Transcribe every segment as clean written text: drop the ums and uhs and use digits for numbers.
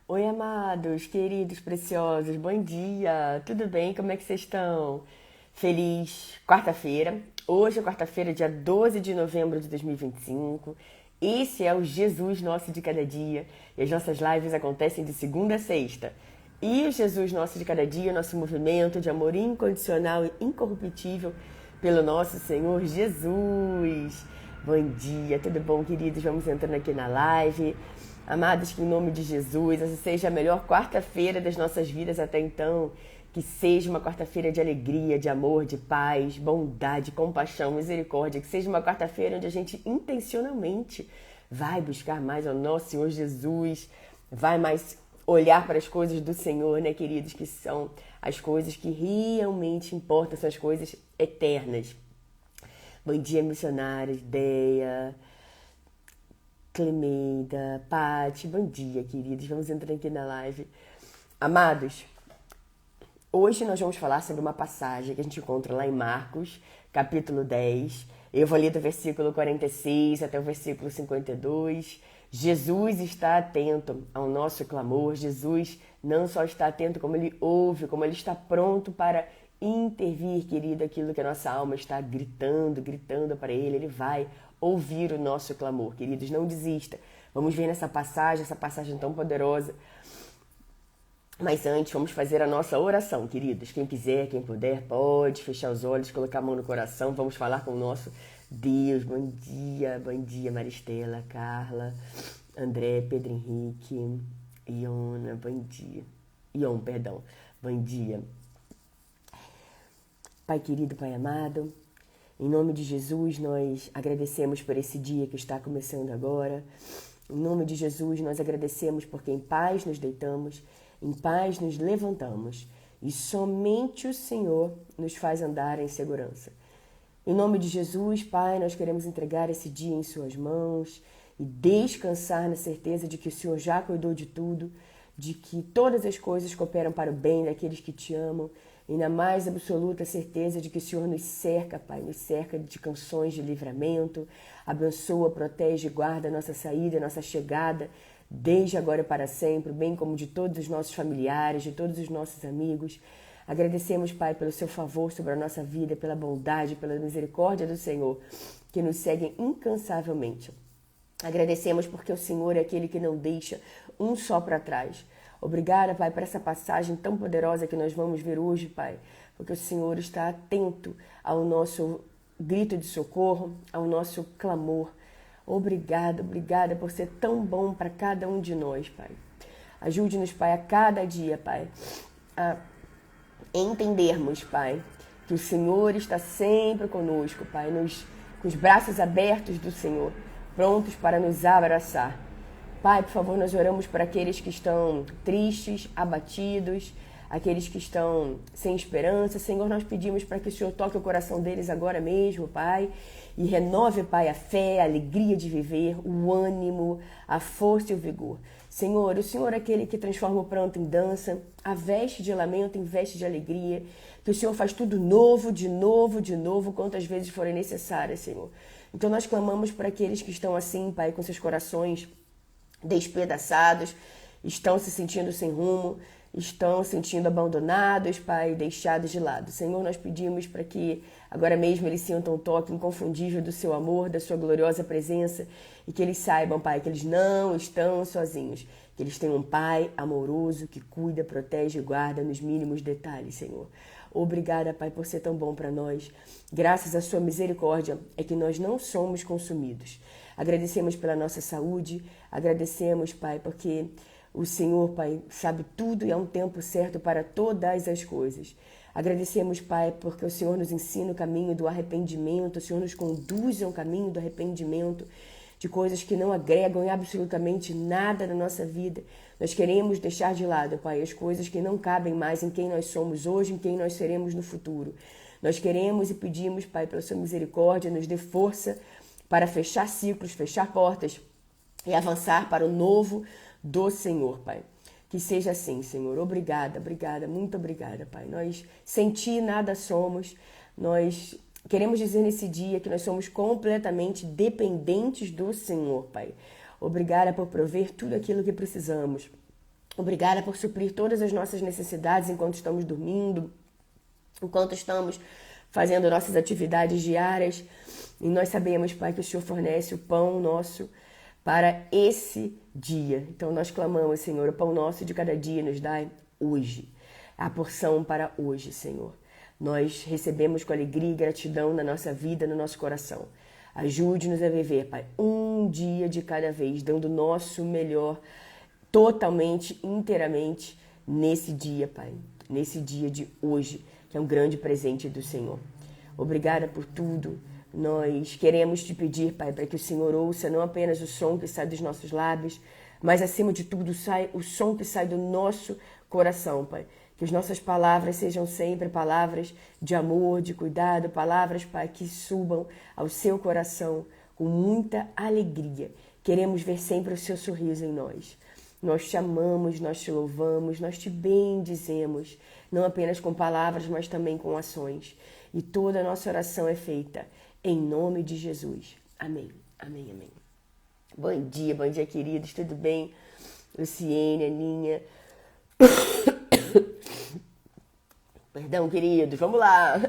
Oi, amados, queridos, preciosos, bom dia, tudo bem? Como é que vocês estão? Feliz quarta-feira. Hoje é quarta-feira, dia 12 de novembro de 2025. Esse é o Jesus Nosso de Cada Dia e as nossas lives acontecem de segunda a sexta. E o Jesus Nosso de Cada Dia, nosso movimento de amor incondicional e incorruptível pelo nosso Senhor Jesus. Bom dia, tudo bom, queridos? Vamos entrando aqui na live. Amados, que em nome de Jesus, essa seja a melhor quarta-feira das nossas vidas até então. Que seja uma quarta-feira de alegria, de amor, de paz, bondade, compaixão, misericórdia. Que seja uma quarta-feira onde a gente intencionalmente vai buscar mais ao nosso Senhor Jesus, vai mais olhar para as coisas do Senhor, né, queridos? Que são as coisas que realmente importam, são as coisas eternas. Bom dia, missionários, Deia, Clemeida, Pati, bom dia, queridos. Vamos entrar aqui na live. Amados, hoje nós vamos falar sobre uma passagem que a gente encontra lá em Marcos, capítulo 10. Eu vou ler do versículo 46 até o versículo 52. Jesus está atento ao nosso clamor. Jesus não só está atento, como ele ouve, como ele está pronto para intervir, querido, aquilo que a nossa alma está gritando para ele. Ele vai ouvir o nosso clamor, queridos. Não desista. Vamos ver nessa passagem, essa passagem tão poderosa. Mas antes, vamos fazer a nossa oração, queridos. Quem quiser, quem puder, pode fechar os olhos, colocar a mão no coração. Vamos falar com o nosso Deus. Bom dia, Maristela, Carla, André, Pedro Henrique, Iona, bom dia. Ion, perdão, bom dia. Pai querido, Pai amado, em nome de Jesus, nós agradecemos por esse dia que está começando agora. Em nome de Jesus, nós agradecemos porque em paz nos deitamos, em paz nos levantamos e somente o Senhor nos faz andar em segurança. Em nome de Jesus, Pai, nós queremos entregar esse dia em Suas mãos e descansar na certeza de que o Senhor já cuidou de tudo, de que todas as coisas cooperam para o bem daqueles que te amam e na mais absoluta certeza de que o Senhor nos cerca, Pai, nos cerca de canções de livramento, abençoa, protege e guarda a nossa saída, a nossa chegada, desde agora e para sempre, bem como de todos os nossos familiares, de todos os nossos amigos. Agradecemos, Pai, pelo seu favor sobre a nossa vida, pela bondade, pela misericórdia do Senhor, que nos seguem incansavelmente. Agradecemos porque o Senhor é aquele que não deixa um só para trás. Obrigada, Pai, por essa passagem tão poderosa que nós vamos ver hoje, Pai, porque o Senhor está atento ao nosso grito de socorro, ao nosso clamor. Obrigada por ser tão bom para cada um de nós, Pai. Ajude-nos, Pai, a cada dia, Pai, a entendermos, Pai, que o Senhor está sempre conosco, Pai, com os braços abertos do Senhor, prontos para nos abraçar. Pai, por favor, nós oramos por aqueles que estão tristes, abatidos, aqueles que estão sem esperança. Senhor, nós pedimos para que o Senhor toque o coração deles agora mesmo, Pai, e renove, Pai, a fé, a alegria de viver, o ânimo, a força e o vigor. Senhor, o Senhor é aquele que transforma o pranto em dança, a veste de lamento em veste de alegria, que o Senhor faz tudo novo, de novo, quantas vezes forem necessárias, Senhor. Então nós clamamos por aqueles que estão assim, Pai, com seus corações despedaçados, estão se sentindo sem rumo, estão se sentindo abandonados, Pai, deixados de lado. Senhor, nós pedimos para que agora mesmo eles sintam um toque inconfundível do seu amor, da sua gloriosa presença e que eles saibam, Pai, que eles não estão sozinhos, que eles têm um Pai amoroso que cuida, protege e guarda nos mínimos detalhes, Senhor. Obrigada, Pai, por ser tão bom para nós. Graças à sua misericórdia é que nós não somos consumidos. Agradecemos pela nossa saúde, agradecemos, Pai, porque o Senhor, Pai, sabe tudo e há um tempo certo para todas as coisas. Agradecemos, Pai, porque o Senhor nos ensina o caminho do arrependimento, o Senhor nos conduz ao caminho do arrependimento, de coisas que não agregam em absolutamente nada na nossa vida. Nós queremos deixar de lado, Pai, as coisas que não cabem mais em quem nós somos hoje, em quem nós seremos no futuro. Nós queremos e pedimos, Pai, pela sua misericórdia, nos dê força para fechar ciclos, fechar portas e avançar para o novo do Senhor, Pai. Que seja assim, Senhor. Obrigada, muito obrigada, Pai. Nós sem Ti nada somos. Nós queremos dizer nesse dia que nós somos completamente dependentes do Senhor, Pai. Obrigada por prover tudo aquilo que precisamos. Obrigada por suprir todas as nossas necessidades enquanto estamos dormindo, enquanto estamos fazendo nossas atividades diárias. E nós sabemos, Pai, que o Senhor fornece o pão nosso para esse dia. Então nós clamamos, Senhor, o pão nosso de cada dia nos dai hoje. A porção para hoje, Senhor. Nós recebemos com alegria e gratidão na nossa vida, no nosso coração. Ajude-nos a viver, Pai, um dia de cada vez, dando o nosso melhor, totalmente, inteiramente, nesse dia, Pai. Nesse dia de hoje, que é um grande presente do Senhor. Obrigada por tudo. Nós queremos te pedir, Pai, para que o Senhor ouça não apenas o som que sai dos nossos lábios, mas, acima de tudo, o som que sai do nosso coração, Pai. Que as nossas palavras sejam sempre palavras de amor, de cuidado, palavras, Pai, que subam ao seu coração com muita alegria. Queremos ver sempre o seu sorriso em nós. Nós te amamos, nós te louvamos, nós te bendizemos, não apenas com palavras, mas também com ações. E toda a nossa oração é feita em nome de Jesus. Amém, amém, amém. Bom dia, queridos, tudo bem? Luciene, Aninha. Perdão, queridos, vamos lá.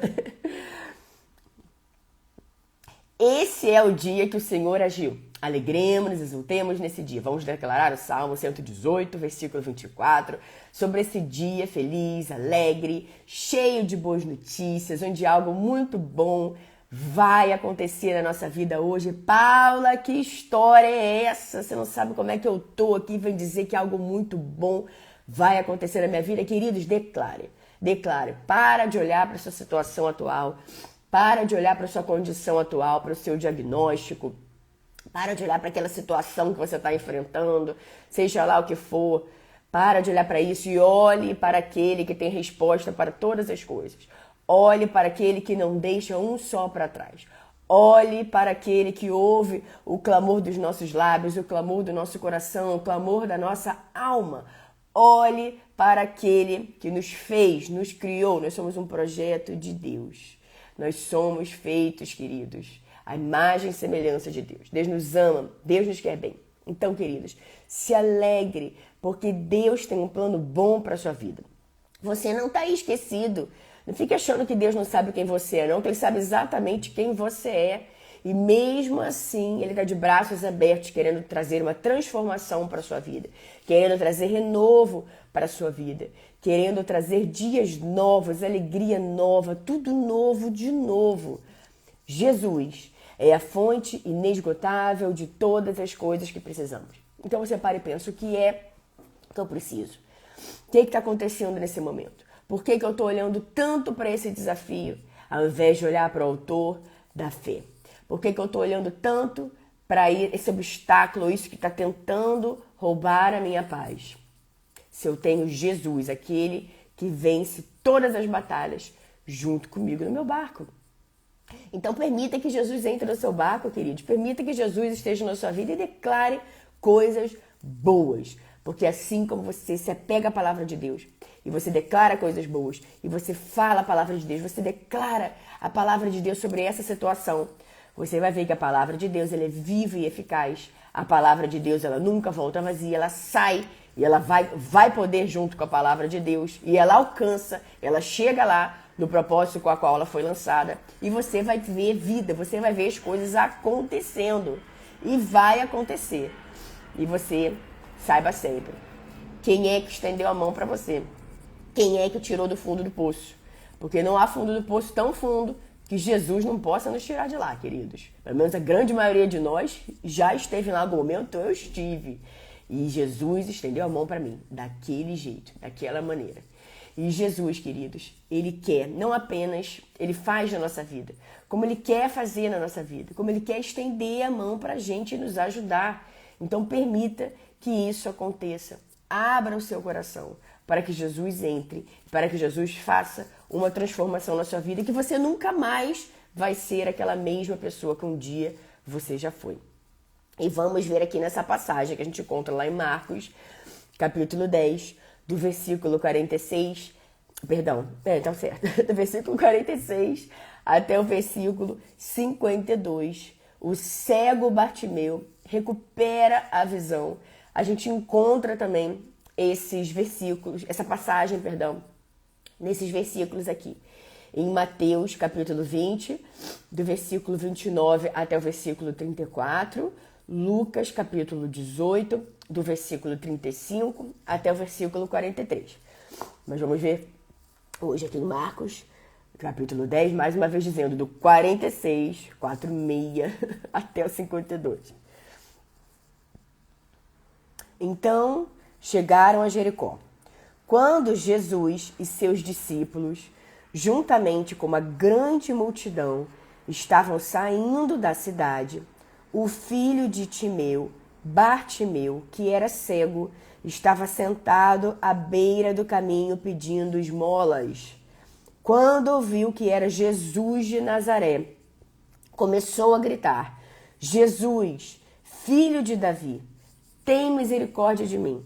Esse é o dia que o Senhor agiu. Alegremos-nos, exultemos nesse dia. Vamos declarar o Salmo 118, versículo 24, sobre esse dia feliz, alegre, cheio de boas notícias, onde algo muito bom vai acontecer na nossa vida hoje. Paula, que história é essa? Você não sabe como é que eu tô aqui, vem dizer que algo muito bom vai acontecer na minha vida. Queridos, declare. Para de olhar para a sua situação atual, para de olhar para a sua condição atual, para o seu diagnóstico, para de olhar para aquela situação que você está enfrentando, seja lá o que for. Para de olhar para isso e olhe para aquele que tem resposta para todas as coisas. Olhe para aquele que não deixa um só para trás. Olhe para aquele que ouve o clamor dos nossos lábios, o clamor do nosso coração, o clamor da nossa alma. Olhe para aquele que nos fez, nos criou. Nós somos um projeto de Deus. Nós somos feitos, queridos, à imagem e semelhança de Deus. Deus nos ama, Deus nos quer bem. Então, queridos, se alegre, porque Deus tem um plano bom para a sua vida. Você não está aí esquecido. Não fique achando que Deus não sabe quem você é, não, que Ele sabe exatamente quem você é. E mesmo assim, Ele está de braços abertos, querendo trazer uma transformação para a sua vida, querendo trazer renovo para a sua vida, querendo trazer dias novos, alegria nova, tudo novo de novo. Jesus é a fonte inesgotável de todas as coisas que precisamos. Então você para e pensa, o que é que eu preciso? O que está acontecendo nesse momento? Por que eu estou olhando tanto para esse desafio, ao invés de olhar para o autor da fé? Por que eu estou olhando tanto para esse obstáculo, isso que está tentando roubar a minha paz? Se eu tenho Jesus, aquele que vence todas as batalhas, junto comigo no meu barco. Então permita que Jesus entre no seu barco, queridos. Permita que Jesus esteja na sua vida e declare coisas boas. Porque assim como você se apega à palavra de Deus, e você declara coisas boas, e você fala a palavra de Deus, você declara a palavra de Deus sobre essa situação, você vai ver que a palavra de Deus ela é viva e eficaz. A palavra de Deus ela nunca volta vazia, ela sai e ela vai poder junto com a palavra de Deus. E ela alcança, ela chega lá no propósito com a qual ela foi lançada. E você vai ver vida, você vai ver as coisas acontecendo. E vai acontecer. E você saiba sempre quem é que estendeu a mão para você. Quem é que tirou do fundo do poço. Porque não há fundo do poço tão fundo que Jesus não possa nos tirar de lá, queridos. Pelo menos a grande maioria de nós já esteve lá em algum momento, eu estive. E Jesus estendeu a mão para mim, daquele jeito, daquela maneira. E Jesus, queridos, Ele quer, não apenas Ele faz na nossa vida, como Ele quer fazer na nossa vida, como Ele quer estender a mão para a gente e nos ajudar. Então permita que isso aconteça. Abra o seu coração para que Jesus entre, para que Jesus faça uma transformação na sua vida e que você nunca mais vai ser aquela mesma pessoa que um dia você já foi. E vamos ver aqui nessa passagem que a gente encontra lá em Marcos, capítulo 10, do versículo 46, tá certo, do versículo 46 até o versículo 52. O cego Bartimeu recupera a visão. A gente encontra também esses versículos, essa passagem, nesses versículos aqui. Em Mateus, capítulo 20, do versículo 29 até o versículo 34, Lucas, capítulo 18, do versículo 35 até o versículo 43. Mas vamos ver hoje aqui em Marcos, capítulo 10, mais uma vez dizendo do 46, 46 até o 52. Então chegaram a Jericó. Quando Jesus e seus discípulos, juntamente com uma grande multidão, estavam saindo da cidade, o filho de Timeu, Bartimeu, que era cego, estava sentado à beira do caminho pedindo esmolas. Quando ouviu que era Jesus de Nazaré, começou a gritar: Jesus, filho de Davi, tem misericórdia de mim.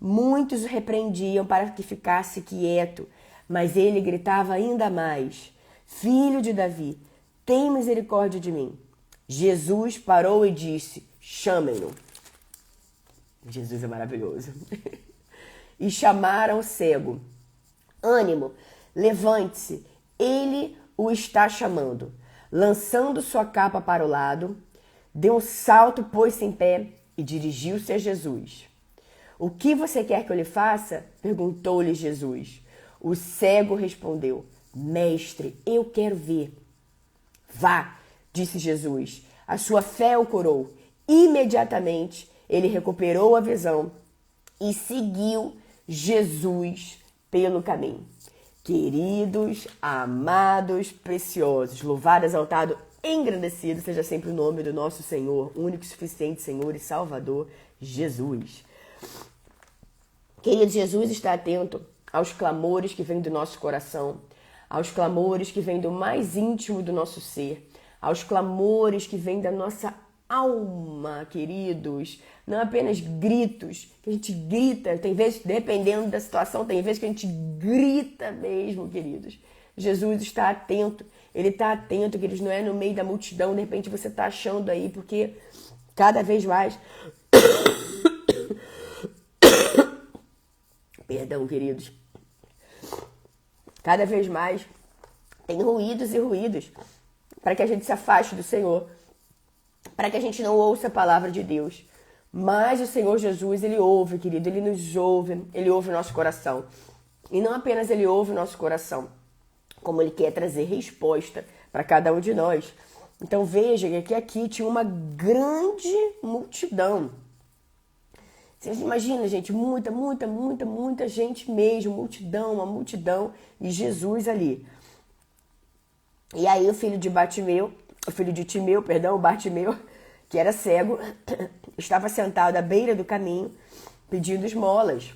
Muitos o repreendiam para que ficasse quieto, mas ele gritava ainda mais: Filho de Davi, tem misericórdia de mim. Jesus parou e disse: Chamem-no. Jesus é maravilhoso. E chamaram o cego. Ânimo, levante-se, ele o está chamando. Lançando sua capa para o lado, deu um salto, pôs-se em pé e dirigiu-se a Jesus. O que você quer que eu lhe faça? Perguntou-lhe Jesus. O cego respondeu: Mestre, eu quero ver. Vá, disse Jesus. A sua fé o curou. Imediatamente ele recuperou a visão e seguiu Jesus pelo caminho. Queridos, amados, preciosos, louvado, exaltado, engrandecido seja sempre o nome do nosso Senhor, único e suficiente Senhor e Salvador, Jesus. Querido, Jesus está atento aos clamores que vêm do nosso coração, aos clamores que vêm do mais íntimo do nosso ser, aos clamores que vêm da nossa alma, queridos. Não apenas gritos, que a gente grita, tem vezes, dependendo da situação, tem vezes que a gente grita mesmo, queridos. Jesus está atento, ele está atento, queridos, não é no meio da multidão, de repente você está achando aí, porque cada vez mais... Perdão, queridos. Cada vez mais tem ruídos e ruídos para que a gente se afaste do Senhor, para que a gente não ouça a palavra de Deus. Mas o Senhor Jesus, ele ouve, querido, ele nos ouve, ele ouve o nosso coração. E não apenas ele ouve o nosso coração, como ele quer trazer resposta para cada um de nós. Então veja que aqui tinha uma grande multidão. Vocês imaginam, gente, muita gente mesmo, uma multidão, e Jesus ali. E aí o filho de Timeu, Bartimeu, que era cego, estava sentado à beira do caminho, pedindo esmolas.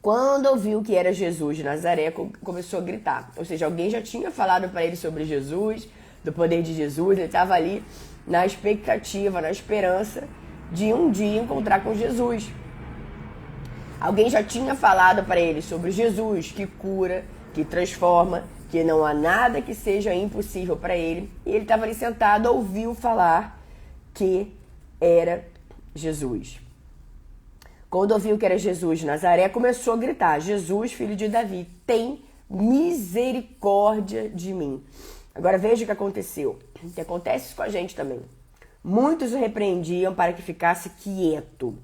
Quando ouviu que era Jesus de Nazaré, começou a gritar. Ou seja, alguém já tinha falado para ele sobre Jesus, do poder de Jesus, ele estava ali na expectativa, na esperança de um dia encontrar com Jesus. Alguém já tinha falado para ele sobre Jesus, que cura, que transforma, que não há nada que seja impossível para ele. E ele estava ali sentado, ouviu falar que era Jesus. Quando ouviu que era Jesus de Nazaré, começou a gritar: Jesus, filho de Davi, tem misericórdia de mim. Agora veja o que aconteceu. Que acontece isso com a gente também. Muitos o repreendiam para que ficasse quieto.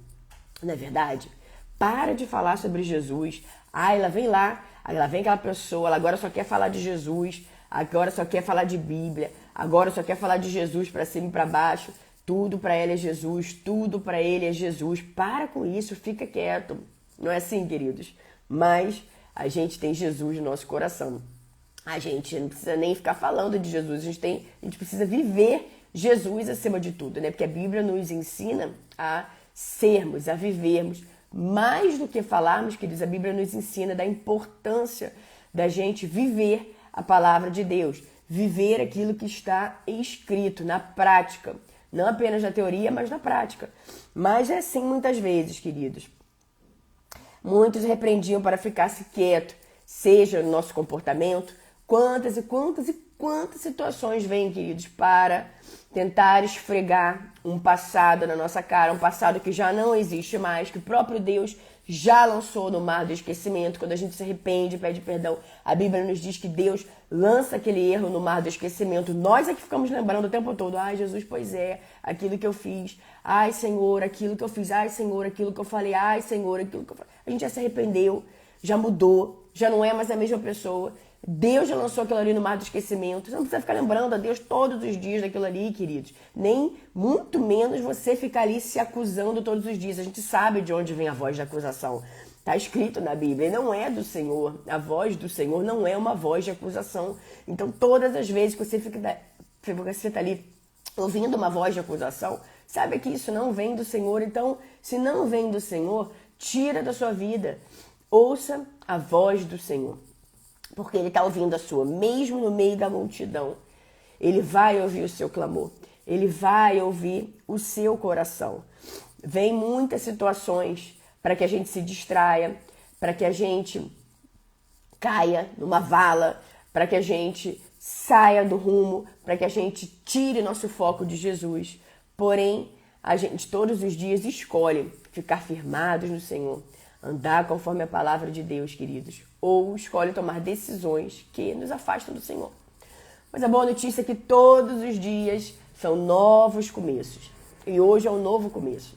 Não é verdade? Para de falar sobre Jesus. Ela vem aquela pessoa, ela agora só quer falar de Jesus, agora só quer falar de Bíblia, agora só quer falar de Jesus para cima e para baixo. Tudo para ela é Jesus, tudo para ele é Jesus. Para com isso, fica quieto. Não é assim, queridos? Mas a gente tem Jesus no nosso coração. A gente não precisa nem ficar falando de Jesus, a gente precisa viver Jesus acima de tudo, né? Porque a Bíblia nos ensina a sermos, a vivermos. Mais do que falarmos, queridos, a Bíblia nos ensina da importância da gente viver a palavra de Deus. Viver aquilo que está escrito na prática. Não apenas na teoria, mas na prática. Mas é assim muitas vezes, queridos. Muitos repreendiam para ficar-se quieto, seja no nosso comportamento. Quantas situações vêm, queridos, para tentar esfregar um passado na nossa cara, um passado que já não existe mais, que o próprio Deus já lançou no mar do esquecimento. Quando a gente se arrepende, pede perdão, a Bíblia nos diz que Deus lança aquele erro no mar do esquecimento. Nós é que ficamos lembrando o tempo todo. Ai, Jesus, pois é, aquilo que eu fiz. Ai, Senhor, aquilo que eu fiz. Ai, Senhor, aquilo que eu falei. Ai, Senhor, aquilo que eu falei. A gente já se arrependeu, já mudou, já não é mais a mesma pessoa. Deus já lançou aquilo ali no mar do esquecimento. Você não precisa ficar lembrando a Deus todos os dias daquilo ali, queridos. Nem muito menos você ficar ali se acusando todos os dias. A gente sabe de onde vem a voz de acusação. Está escrito na Bíblia. E não é do Senhor. A voz do Senhor não é uma voz de acusação. Então, todas as vezes que você está ali ouvindo uma voz de acusação, sabe que isso não vem do Senhor. Então, se não vem do Senhor, tira da sua vida. Ouça a voz do Senhor. Porque Ele está ouvindo a sua, mesmo no meio da multidão. Ele vai ouvir o seu clamor. Ele vai ouvir o seu coração. Vem muitas situações para que a gente se distraia, para que a gente caia numa vala, para que a gente saia do rumo, para que a gente tire nosso foco de Jesus. Porém, a gente todos os dias escolhe ficar firmados no Senhor, andar conforme a palavra de Deus, queridos, ou escolhe tomar decisões que nos afastam do Senhor. Mas a boa notícia é que todos os dias são novos começos. E hoje é um novo começo.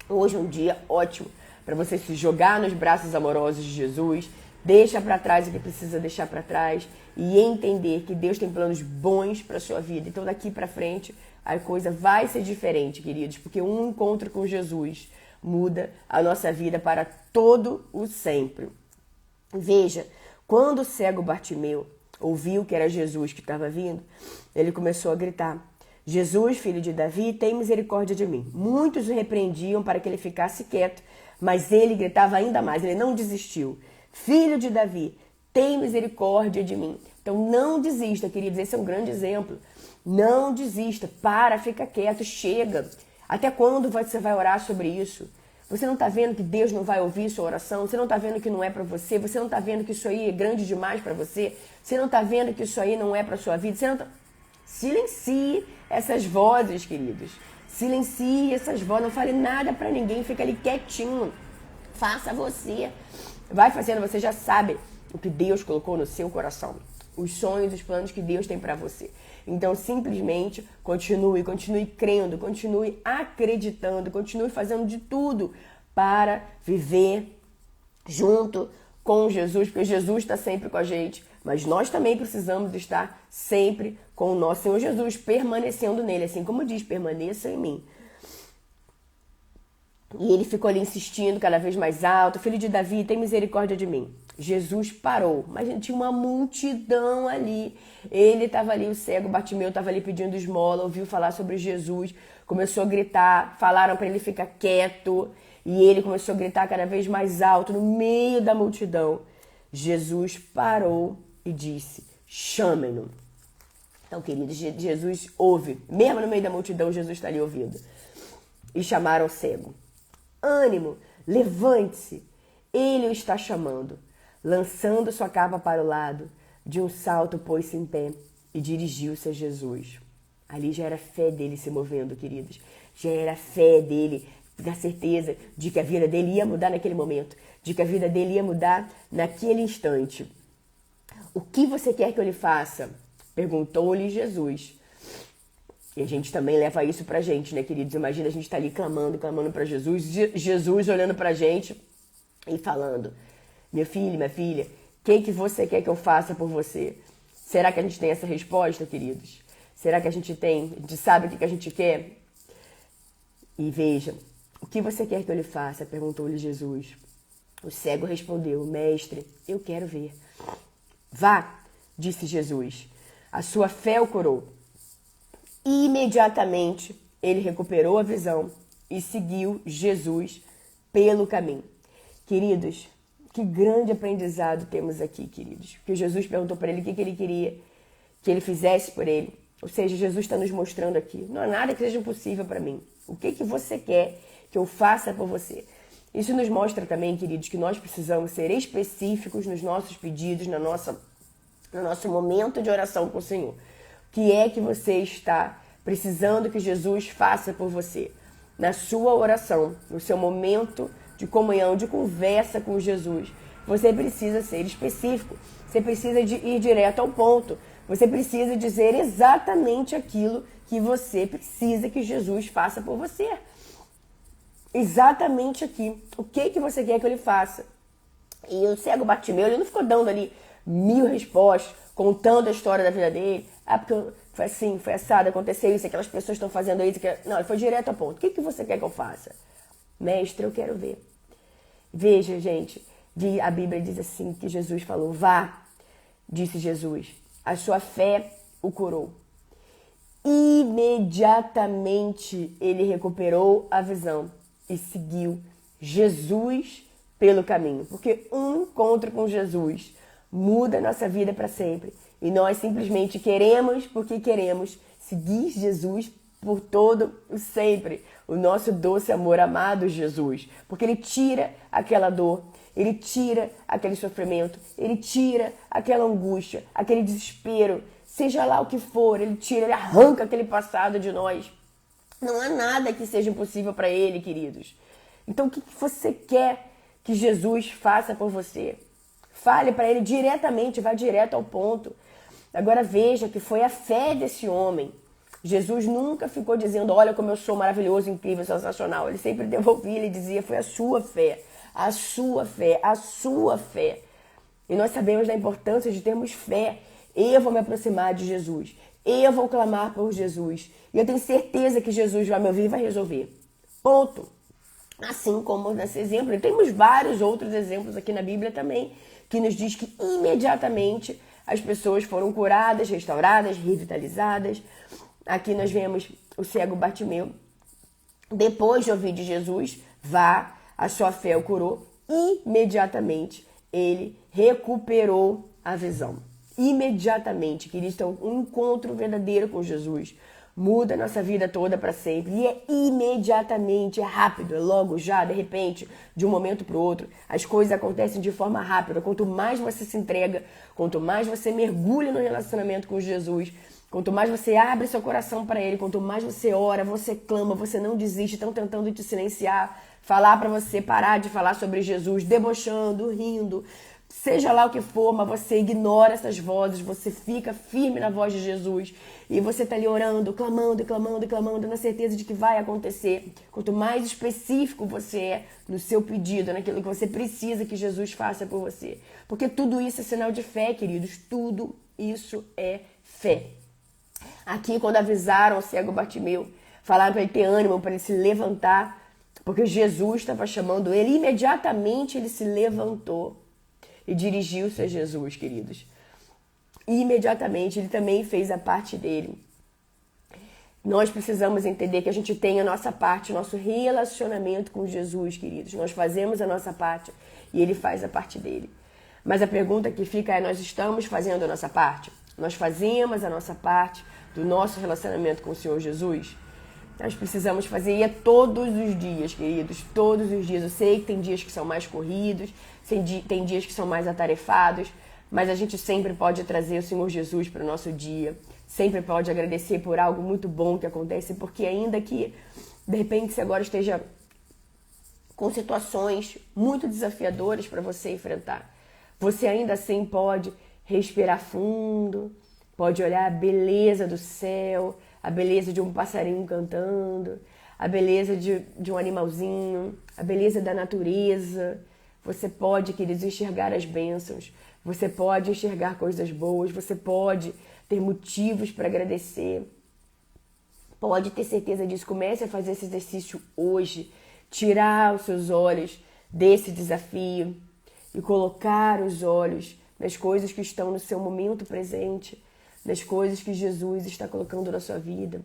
Hoje é um dia ótimo para você se jogar nos braços amorosos de Jesus, deixa para trás o que precisa deixar para trás e entender que Deus tem planos bons para sua vida. Então daqui para frente a coisa vai ser diferente, queridos, porque um encontro com Jesus muda a nossa vida para todo o sempre. Veja, quando o cego Bartimeu ouviu que era Jesus que estava vindo, ele começou a gritar: Jesus, filho de Davi, tem misericórdia de mim. Muitos o repreendiam para que ele ficasse quieto, mas ele gritava ainda mais, ele não desistiu. Filho de Davi, tem misericórdia de mim. Então não desista, queridos, esse é um grande exemplo. Não desista, fica quieto, chega. Até quando você vai orar sobre isso? Você não está vendo que Deus não vai ouvir sua oração? Você não está vendo que não é para você? Você não está vendo que isso aí é grande demais para você? Você não está vendo que isso aí não é para sua vida? Você não tá... Silencie essas vozes, queridos. Silencie essas vozes. Não fale nada para ninguém. Fica ali quietinho. Faça você. Vai fazendo. Você já sabe o que Deus colocou no seu coração. Os sonhos, os planos que Deus tem para você. Então, simplesmente, continue crendo, continue acreditando, continue fazendo de tudo para viver junto com Jesus, porque Jesus está sempre com a gente, mas nós também precisamos estar sempre com o nosso Senhor Jesus, permanecendo nele, assim como diz, permaneça em mim. E ele ficou ali insistindo cada vez mais alto: Filho de Davi, tem misericórdia de mim. Jesus parou, mas tinha uma multidão ali. Ele estava ali, o cego Bartimeu estava ali pedindo esmola, ouviu falar sobre Jesus, começou a gritar, falaram para ele ficar quieto, e ele começou a gritar cada vez mais alto no meio da multidão. Jesus parou e disse: chamem-no. Então, queridos, Jesus ouve, mesmo no meio da multidão, Jesus está ali ouvindo. E chamaram o cego. Ânimo, levante-se, ele o está chamando. Lançando sua capa para o lado, de um salto pôs-se em pé e dirigiu-se a Jesus. Ali já era fé dele se movendo, queridos. Já era fé dele, da certeza de que a vida dele ia mudar naquele momento, de que a vida dele ia mudar naquele instante. O que você quer que eu lhe faça? Perguntou-lhe Jesus. E a gente também leva isso pra gente, né, queridos? Imagina a gente tá ali clamando pra Jesus, Jesus olhando pra gente e falando: meu filho, minha filha, o que você quer que eu faça por você? Será que a gente tem essa resposta, queridos? Será que a gente sabe o que a gente quer? E veja, o que você quer que eu lhe faça? Perguntou-lhe Jesus. O cego respondeu: Mestre, eu quero ver. Vá, disse Jesus, a sua fé o curou. E imediatamente ele recuperou a visão e seguiu Jesus pelo caminho. Queridos, que grande aprendizado temos aqui, queridos. Porque Jesus perguntou para ele o que ele queria que ele fizesse por ele. Ou seja, Jesus está nos mostrando aqui: não há nada que seja impossível para mim. O que você quer que eu faça por você? Isso nos mostra também, queridos, que nós precisamos ser específicos nos nossos pedidos, no nosso momento de oração com o Senhor. O que é que você está precisando que Jesus faça por você? Na sua oração, no seu momento de comunhão, de conversa com Jesus, você precisa ser específico. Você precisa ir direto ao ponto. Você precisa dizer exatamente aquilo que você precisa que Jesus faça por você. Exatamente aqui. O que você quer que ele faça? E o cego Bartimeu, ele não ficou dando ali 1000 respostas, contando a história da vida dele. Ah, porque foi assim, foi assado, aconteceu isso, aquelas pessoas estão fazendo isso. Não, ele foi direto ao ponto. O que você quer que eu faça? Mestre, eu quero ver. Veja, gente, a Bíblia diz assim, que Jesus falou, vá, disse Jesus, a sua fé o curou. Imediatamente ele recuperou a visão e seguiu Jesus pelo caminho. Porque um encontro com Jesus muda a nossa vida para sempre. E nós simplesmente queremos, porque queremos, seguir Jesus por todo o sempre. O nosso doce amor amado Jesus. Porque ele tira aquela dor, ele tira aquele sofrimento, ele tira aquela angústia, aquele desespero. Seja lá o que for, ele tira, ele arranca aquele passado de nós. Não há nada que seja impossível para ele, queridos. Então, o que você quer que Jesus faça por você? Fale para ele diretamente, vá direto ao ponto. Agora veja que foi a fé desse homem. Jesus nunca ficou dizendo, olha como eu sou maravilhoso, incrível, sensacional. Ele sempre devolvia, ele dizia, foi a sua fé, a sua fé, a sua fé. E nós sabemos da importância de termos fé. Eu vou me aproximar de Jesus. Eu vou clamar por Jesus. E eu tenho certeza que Jesus vai me ouvir e vai resolver. Ponto. Assim como nesse exemplo. E temos vários outros exemplos aqui na Bíblia também, que nos diz que imediatamente as pessoas foram curadas, restauradas, revitalizadas. Aqui nós vemos o cego Bartimeu. Depois de ouvir de Jesus, vá, a sua fé o curou. Imediatamente ele recuperou a visão. Imediatamente, queridos, então um encontro verdadeiro com Jesus muda a nossa vida toda para sempre. E é imediatamente, é rápido, é logo, já, de repente, de um momento para o outro. As coisas acontecem de forma rápida. Quanto mais você se entrega, quanto mais você mergulha no relacionamento com Jesus, quanto mais você abre seu coração para Ele, quanto mais você ora, você clama, você não desiste, estão tentando te silenciar, falar para você parar de falar sobre Jesus, debochando, rindo, seja lá o que for, mas você ignora essas vozes, você fica firme na voz de Jesus e você está ali orando, clamando, clamando, clamando, na certeza de que vai acontecer. Quanto mais específico você é no seu pedido, naquilo que você precisa que Jesus faça por você. Porque tudo isso é sinal de fé, queridos, tudo isso é fé. Aqui, quando avisaram o cego Bartimeu, falaram para ele ter ânimo, para ele se levantar, porque Jesus estava chamando ele, imediatamente ele se levantou e dirigiu-se a Jesus, queridos. E imediatamente ele também fez a parte dele. Nós precisamos entender que a gente tem a nossa parte, o nosso relacionamento com Jesus, queridos. Nós fazemos a nossa parte e ele faz a parte dele. Mas a pergunta que fica é, nós estamos fazendo a nossa parte? Nós fazemos a nossa parte do nosso relacionamento com o Senhor Jesus? Nós precisamos fazer, e é todos os dias, queridos, todos os dias. Eu sei que tem dias que são mais corridos, tem dias que são mais atarefados, mas a gente sempre pode trazer o Senhor Jesus para o nosso dia, sempre pode agradecer por algo muito bom que acontece, porque ainda que, de repente, você agora esteja com situações muito desafiadoras para você enfrentar, você ainda assim pode respirar fundo, pode olhar a beleza do céu, a beleza de um passarinho cantando, a beleza de um animalzinho, a beleza da natureza. Você pode, queridos, enxergar as bênçãos, você pode enxergar coisas boas, você pode ter motivos para agradecer. Pode ter certeza disso. Comece a fazer esse exercício hoje, tirar os seus olhos desse desafio e colocar os olhos nas coisas que estão no seu momento presente, das coisas que Jesus está colocando na sua vida,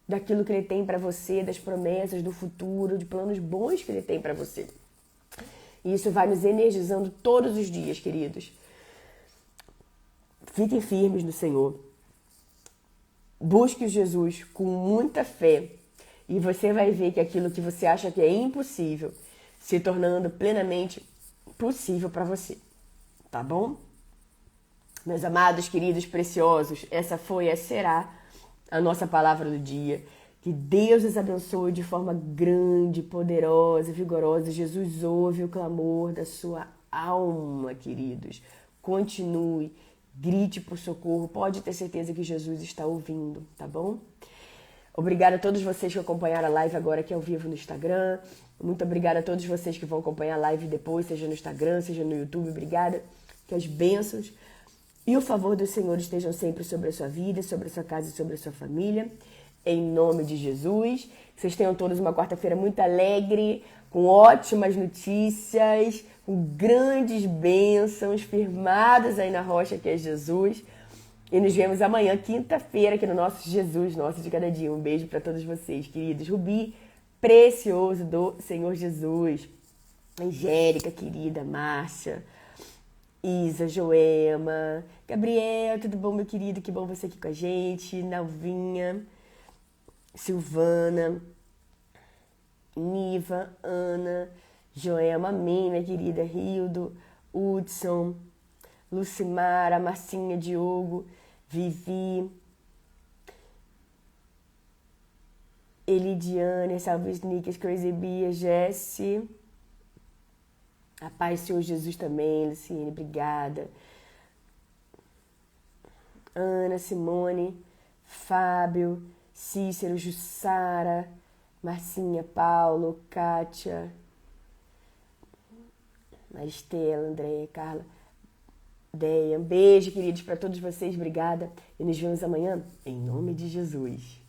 daquilo que Ele tem para você, das promessas do futuro, de planos bons que Ele tem para você. E isso vai nos energizando todos os dias, queridos. Fiquem firmes no Senhor. Busque o Jesus com muita fé e você vai ver que aquilo que você acha que é impossível se tornando plenamente possível para você. Tá bom? Meus amados, queridos, preciosos, essa será a nossa palavra do dia. Que Deus os abençoe de forma grande, poderosa, vigorosa. Jesus ouve o clamor da sua alma, queridos. Continue, grite por socorro. Pode ter certeza que Jesus está ouvindo, tá bom? Obrigada a todos vocês que acompanharam a live agora aqui ao vivo no Instagram. Muito obrigada a todos vocês que vão acompanhar a live depois, seja no Instagram, seja no YouTube. Obrigada. Que as bênçãos e o favor do Senhor estejam sempre sobre a sua vida, sobre a sua casa e sobre a sua família. Em nome de Jesus. Que vocês tenham todos uma quarta-feira muito alegre, com ótimas notícias, com grandes bênçãos, firmadas aí na rocha que é Jesus. E nos vemos amanhã, quinta-feira, aqui no nosso Jesus, nosso de cada dia. Um beijo para todos vocês, queridos. Rubi, precioso do Senhor Jesus. Angélica, querida, Márcia, Isa, Joema, Gabriel, tudo bom, meu querido? Que bom você aqui com a gente. Nalvinha, Silvana, Niva, Ana, Joema, amém, minha querida. Rildo, Hudson, Lucimara, Marcinha, Diogo, Vivi, Elidiane, Salve Snickers, Crazy Bia, Jessie, a paz do Senhor Jesus também, Luciene, obrigada. Ana, Simone, Fábio, Cícero, Jussara, Marcinha, Paulo, Kátia, Maristela, Andréia, Carla, Deia. Um beijo, queridos, para todos vocês. Obrigada. E nos vemos amanhã, em nome de Jesus.